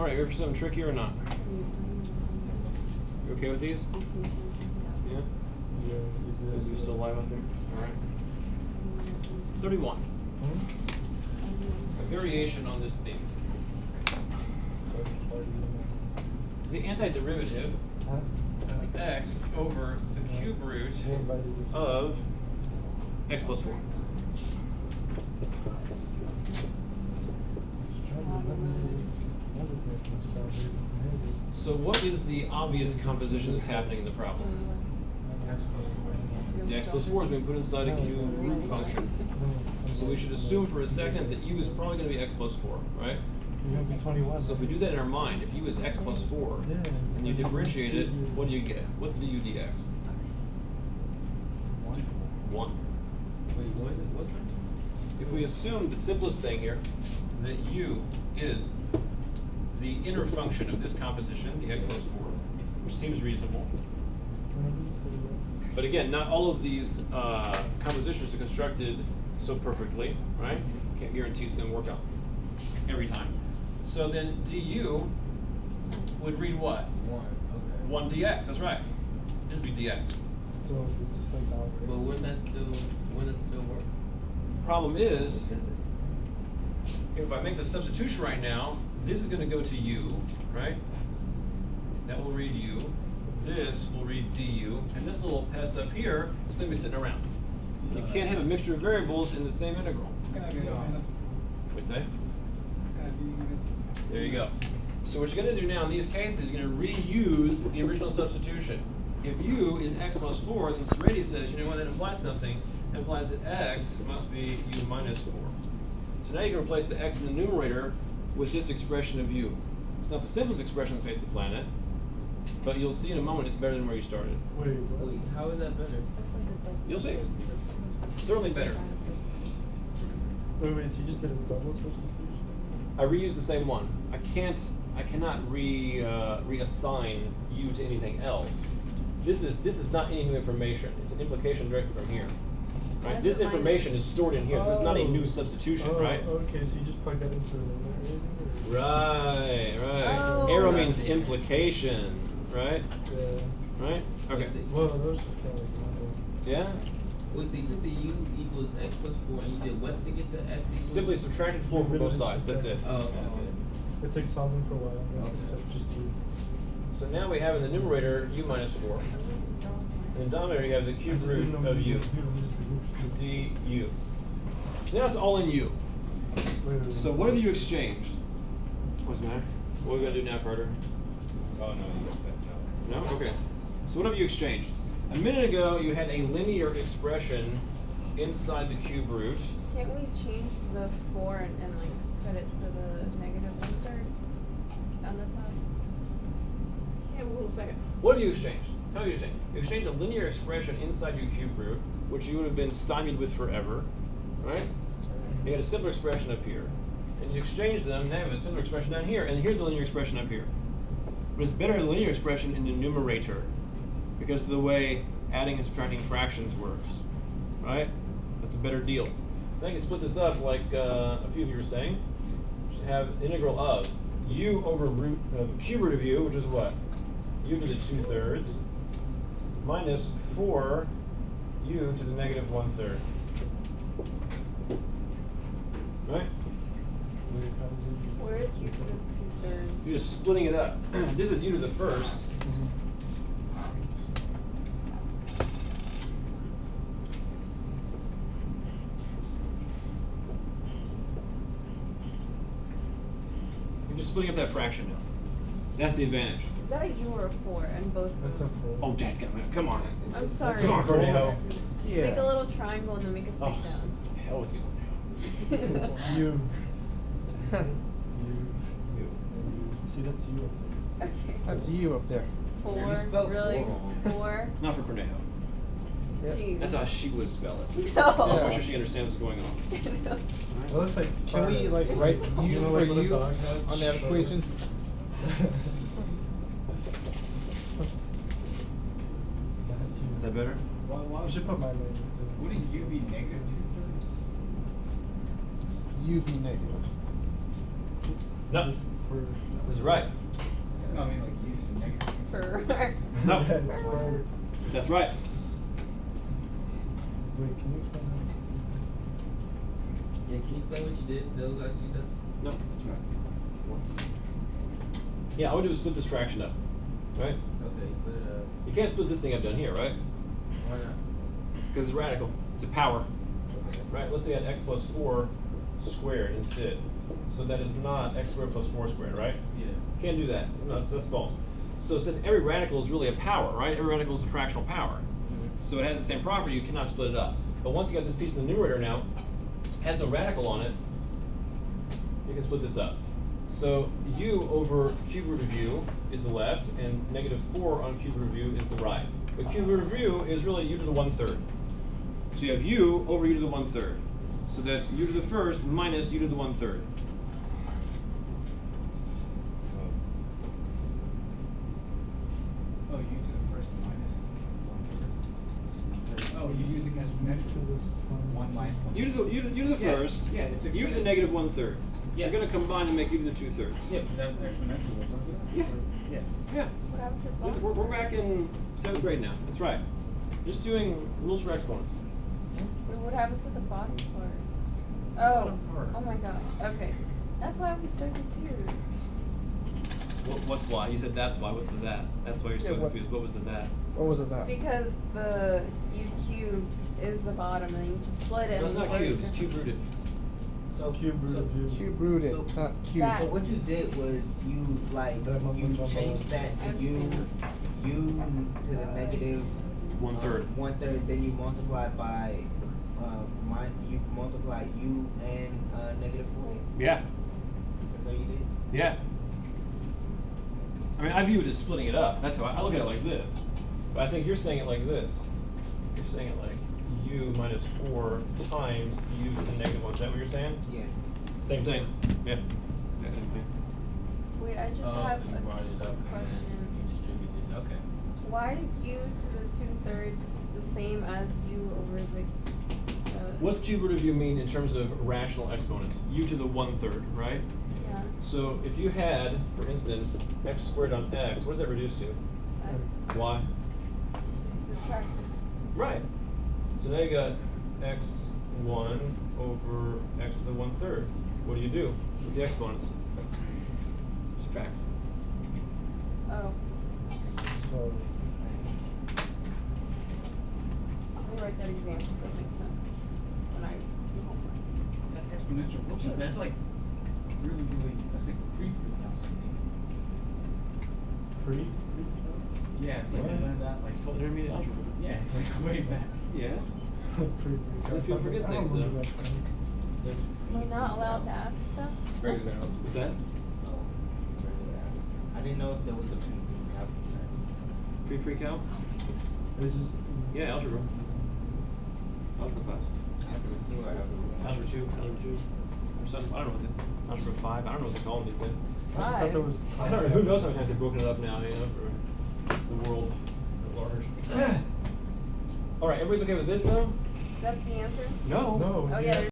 right, you ready for something tricky or not? You okay with these? Yeah? Yeah. Is he still alive out there? All right. 31. A variation on this theme. The antiderivative of x over the cube root of x plus 4. So what is the obvious composition that's happening in the problem? The x plus 4 is being put inside a cube root function. So we should assume for a second that u is probably going to be x plus 4, right? So if we do that in our mind, if u is x plus 4, and you differentiate it, what do you get? What's du dx? 1. If we assume the simplest thing here, that u is the inner function of this composition, the x plus 4, which seems reasonable. But again, not all of these compositions are constructed so perfectly, right? Can't guarantee it's going to work out every time. So then du would read what? 1 dx, that's right. This would be dx. So it's just like that. But wouldn't that still work? Problem is, if I make the substitution right now, this is going to go to u, right? That will read u. This will read du. And this little pest up here is going to be sitting around. You can't have a mixture of variables in the same integral. What'd you say? There you go. So what you're going to do now in these cases, you're going to reuse the original substitution. If u is x plus 4, then Serrati says, you know what, that implies something. It implies that x must be u minus 4. So now you can replace the x in the numerator with this expression of u. It's not the simplest expression on the face of the planet, but you'll see in a moment it's better than where you started. Wait, how is that better? You'll see. Certainly better. so you just did a double substitution? I reused the same one. I cannot reassign u to anything else. This is not any new information. It's an implication directly from here. Right? This information is stored in here. This is not a new substitution, right? Okay, so you just plug that into the Right. Oh. Arrow means implication, right? Yeah. Right? Okay. Well, that was just kind of like Yeah? Wait, so you took the u equals x plus 4 and you did what to get the x equals? Simply subtracted 4 from both sides. That's it. Oh, okay. it's like solving for a while. Okay. It's just two. So now we have in the numerator u minus 4. In the denominator you have the cube root of u. du. Now it's all in u. So what have you exchanged? What's the matter? What are we going to do now, Carter? Oh, no. No? Okay. So what have you exchanged? A minute ago you had a linear expression inside the cube root. Can't we change the 4 and like put it to the negative 1/3 on the top? Yeah, wait a second. What have you exchanged? How have you exchanged? You exchanged a linear expression inside your cube root, which you would have been stymied with forever, right? You had a simpler expression up here. And you exchange them, now you have a similar expression down here, and here's the linear expression up here. But it's better the linear expression in the numerator because of the way adding and subtracting fractions works, right? That's a better deal. So I can split this up like a few of you were saying. You should have integral of u over root of cube root of u, which is what? U to the 2/3 minus 4 u to the negative 1/3. Right? Where is u to the 2/3? You're just splitting it up. This is u to the first. You're just splitting up that fraction now. That's the advantage. Is that a u or a 4 in both of That's a them? 4. Oh, dadgummit. Come on. I'm sorry. Come on, Corneo. Just make a little triangle and then make a stick Oh, down. hell with you. You. You. See, that's you up there. Okay. That's you up there. 4? spelled Really? 4 4? Not for Cornejo. Jeez. That's how she would spell it. No. I'm Yeah. sure she understands what's going on. No. It looks like. Can we like write You u know, for like what a u dog has? on that equation? Is that better? You should put my name. Wouldn't u be negative 2/3? U be negative. No. It's for. This is right. No, I mean like u to the negative. For. No. Yeah, it's for. That's right. Wait, can you explain that? Yeah, can you explain what you did? Those last two steps? No, that's right. Yeah, all we do is split this fraction up, right? Okay, split it up. You can't split this thing up down here, right? Why not? Because it's radical. It's a power, Okay. right? Let's say I had x plus 4 squared instead. So that is not x squared plus 4 squared, right? Yeah. Can't do that. No, that's false. So since every radical is really a power, right? Every radical is a fractional power. So it has the same property, you cannot split it up. But once you got this piece in the numerator now, has no radical on it, you can split this up. So u over cube root of u is the left, and negative 4 on cube root of u is the right. But cube root of u is really u to the 1/3. So you have u over u to the 1/3. So that's u to the first minus u to the 1/3. Oh, u to the first minus 1/3. Oh, you're using exponential. To this one. 1 minus 1. U to the Yeah, first, yeah, it's u to the exponential. negative 1/3. Yeah. You're going to combine and make u to the 2/3. Yeah, because that's exponential, wasn't it? Yeah. Yeah. Yeah. What happened to the We're, bottom? we're back in 7th grade now. That's right. Just doing rules for exponents. Wait, what happened to the bottom part? Oh, Bottom part. oh my gosh. Okay. That's why I was so confused. What's why? You said that's why. What's the that? That's why you're so Yeah, what's- confused. What was the that? What was it that? Because the u cubed is the bottom, and then you just split it. No, it's and not work cubed. It's different. cube rooted. So Cube root so, of u. Cube rooted, So- not cube. That- So what you did was you like That one you was on changed the- that I to u to the negative 1/3. 1/3. Then you multiply by you multiply u and negative 4. Yeah. That's all you did. Yeah. I mean, I view it as splitting it up. That's how I look at it like this. But I think you're saying it like this. You're saying it like u minus 4 times u to the negative 1. Is that what you're saying? Yes. Same thing. Yeah. Yeah, same thing. Wait, I just Oh, have you a brought it up and then question. you distributed. Okay. Why is u to the 2/3 the same as u over the? What's cube root of u mean in terms of rational exponents? U to the 1/3, right? Yeah. So if you had, for instance, x squared on x, what does that reduce to? X. Y. Subtract. Right. So now you got x1 over x to the 1/3. What do you do with the exponents? Subtract. Oh, So. let me write that example so it makes sense when I do homework. That's exponential. That's like really, that's like pre-calculus. Pre? Yeah, it's like What? I learned that like It's called intermediate algebra. Yeah, it's like way back. Yeah. Pre. Some people forget things, though. Am I not allowed to ask stuff? Regular. What's that? Oh, regular. I didn't know if there was a Pre-cal? It's just. Yeah, algebra. Algebra class. algebra 2 or algebra 1. Algebra 2, algebra 2. Or something, I don't know what the, algebra 5, I don't know what they call them these days. I thought there was. I don't know, who knows how many times they've broken it up now, you know, for the world at large. All right, everybody's okay with this now? That's the answer? No. No. Oh you yeah, have